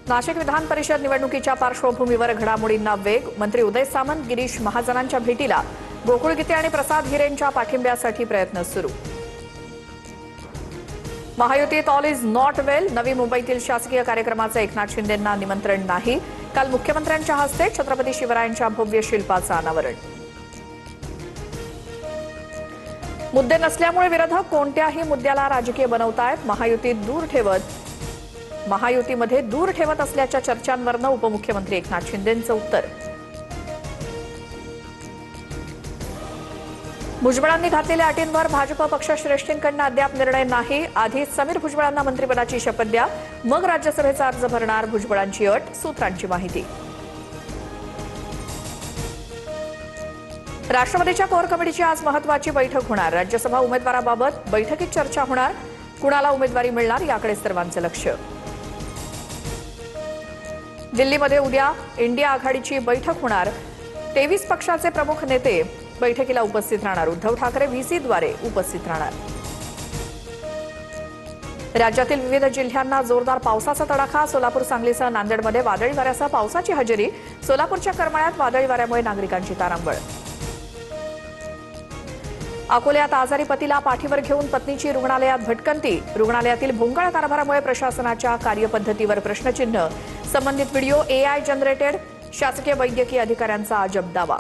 नाशिक विधान परिषद निवडणुकीच्या पार्श्वभूमीवर घडामोडींना वेग. मंत्री उदय सामंत गिरीश महाजनांच्या भेटीला. गोकुळ गीते आणि प्रसाद हिरेंच्या पाठिंब्यासाठी प्रयत्न सुरू. महायुतीत ऑल इज नॉट वेल. नवी मुंबईतील शासकीय कार्यक्रमाचे एकनाथ शिंदेंना निमंत्रण नाही. काल मुख्यमंत्र्यांच्या हस्ते छत्रपती शिवरायांच्या भव्य शिल्पाचं अनावरण. मुद्दे नसल्यामुळे विरोधक कोणत्याही मुद्द्याला राजकीय बनवतायत. महायुतीमध्ये दूर ठेवत असल्याच्या चर्चांवरनं उपमुख्यमंत्री एकनाथ शिंदेंचं उत्तर. भुजबळांनी घातलेल्या अटींवर भाजप पक्षश्रेष्ठींकडून अद्याप निर्णय नाही. आधी समीर भुजबळांना मंत्रिपदाची शपथ द्या, मग राज्यसभेचा अर्ज भरणार. भुजबळांची अट. सूत्रांची माहिती. राष्ट्रवादीच्या कोर कमिटीची आज महत्त्वाची बैठक होणार. राज्यसभा उमेदवाराबाबत बैठकीत चर्चा होणार. कुणाला उमेदवारी मिळणार याकडे सर्वांचं लक्ष. दिल्लीमध्ये उद्या इंडिया आघाडीची बैठक होणार. 23 पक्षाचे प्रमुख नेते बैठकीला उपस्थित राहणार. उद्धव ठाकरे व्हीसीद्वारे उपस्थित राहणार. राज्यातील विविध जिल्ह्यांना जोरदार पावसाचा तडाखा. सोलापूर, सांगलीसह नांदेडमध्ये वादळी वाऱ्यासह पावसाची हजेरी. सोलापूरच्या करमाळ्यात वादळी वाऱ्यामुळे नागरिकांची तारांबळ. अकोल्यात आजारी पतीला पाठीवर घेऊन पत्नीची रुग्णालयात भटकंती. रुग्णालयातील भोंगळ कारभारामुळे प्रशासनाच्या कार्यपद्धतीवर प्रश्नचिन्ह. संबंधित व्हिडिओ AI जनरेटेड. शासकीय वैद्यकीय अधिकाऱ्यांचा अजब दावा.